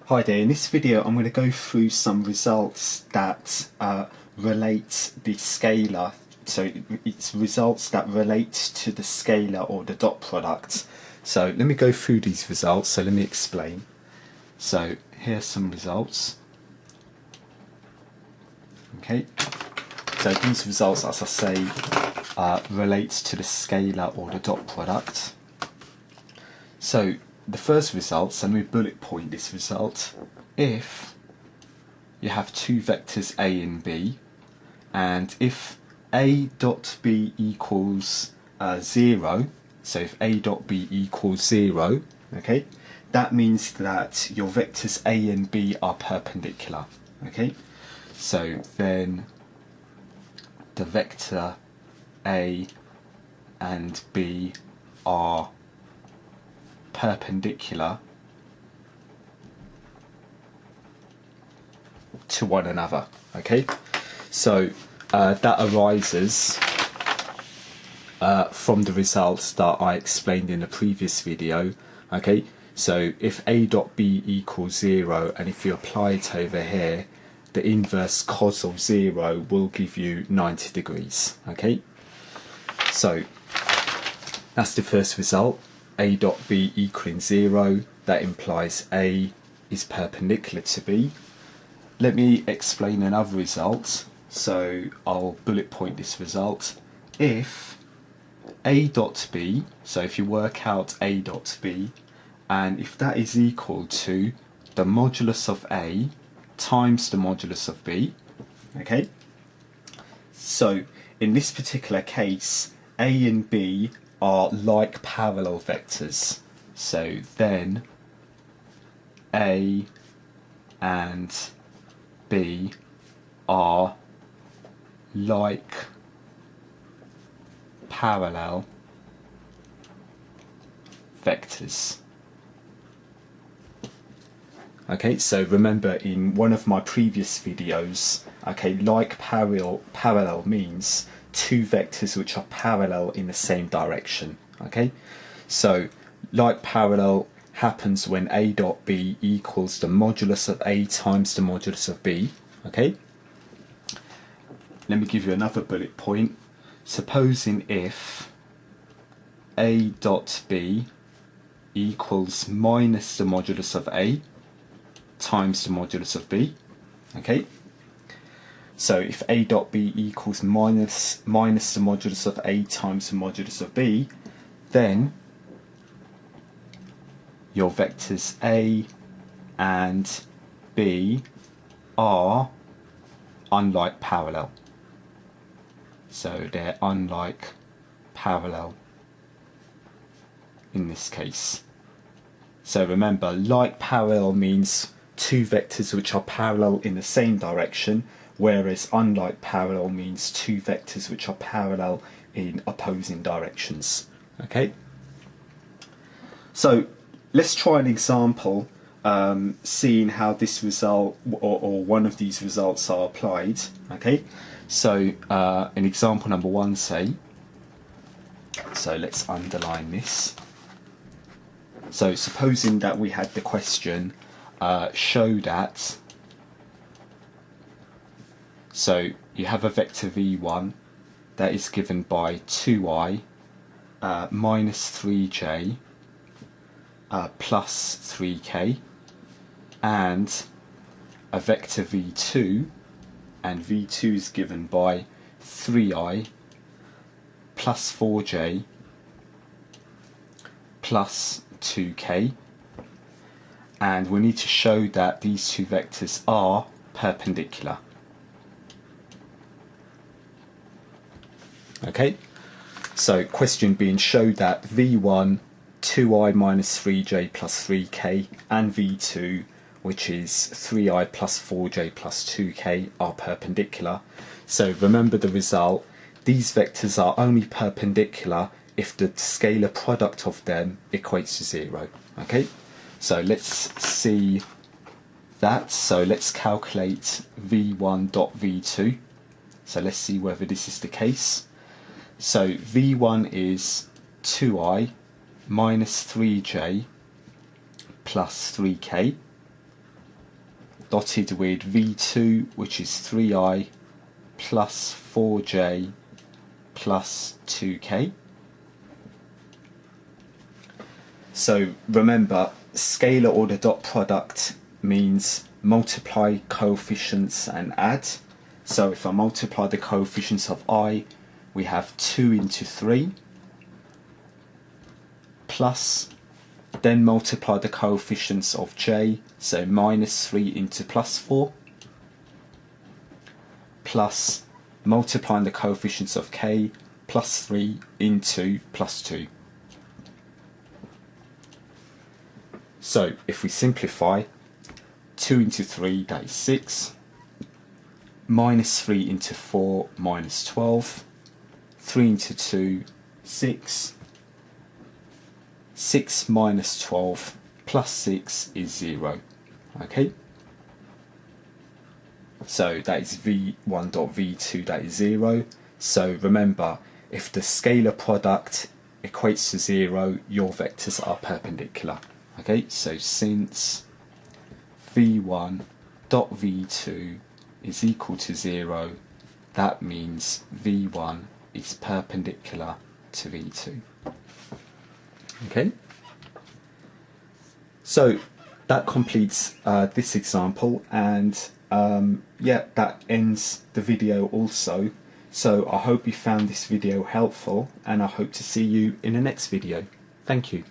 Hi there, in this video I'm going to go through some results that relate the scalar, so it's results that relate to the scalar or the dot product. So let me go through these results, so let me explain. So here's some results. Okay, so these results, as I say, relate to the scalar or the dot product. So the first result, so let me bullet point this result. If you have two vectors A and B, and if A dot B equals 0, so if A dot B equals 0, okay, that means that your vectors A and B are perpendicular. Okay, so then the vector A and B are perpendicular to one another. Okay, so that arises from the results that I explained in the previous video. Okay, so if A dot B equals 0, and if you apply it over here, the inverse cos of 0 will give you 90 degrees. Okay, so that's the first result. A dot B equaling 0, that implies A is perpendicular to B. Let me explain another result, so I'll bullet point this result. If A dot B, so if you work out A dot B, and if that is equal to the modulus of A times the modulus of B, okay, so in this particular case, A and B are like parallel vectors, so then A and B are like parallel vectors. Okay, so remember in one of my previous videos, okay, like parallel means two vectors which are parallel in the same direction. Okay, so like parallel happens when A dot B equals the modulus of A times the modulus of B. Okay, let me give you another bullet point. Supposing if A dot B equals minus the modulus of A times the modulus of B. Okay, so if A dot B equals minus the modulus of A times the modulus of B, then your vectors A and B are unlike parallel. So they're unlike parallel in this case. So remember, like parallel means two vectors which are parallel in the same direction, whereas unlike parallel means two vectors which are parallel in opposing directions. Okay, so let's try an example, seeing how this result or one of these results are applied. Okay, so in example number 1, say, so let's underline this. So supposing that we had the question, show that, so you have a vector v1 that is given by 2i minus 3j plus 3k, and a vector v2, and v2 is given by 3i plus 4j plus 2k, and we need to show that these two vectors are perpendicular. Okay, so question being, show that v1 2i minus 3j plus 3k and v2, which is 3i plus 4j plus 2k, are perpendicular. So remember the result, these vectors are only perpendicular if the scalar product of them equates to 0. Okay, so let's see that. So let's calculate v1 dot v2. So let's see whether this is the case. So v1 is 2i minus 3j plus 3k, dotted with v2, which is 3i plus 4j plus 2k. So remember, scalar order dot product means multiply coefficients and add. So if I multiply the coefficients of I, we have 2 into 3 plus, then multiply the coefficients of j, so minus 3 into plus 4, plus multiplying the coefficients of k, plus 3 into plus 2. So if we simplify, 2 into 3, that is 6, minus 3 into 4, minus 12, 3 into 2, 6, 6 minus 12 plus 6 is 0. Okay, so that is v1 dot v2, that is 0. So remember, if the scalar product equates to 0, your vectors are perpendicular. Okay, so since v1 dot v2 is equal to 0, that means v1 is perpendicular to v2. Okay, so that completes this example, and yeah, that ends the video also. So I hope you found this video helpful, and I hope to see you in the next video. Thank you.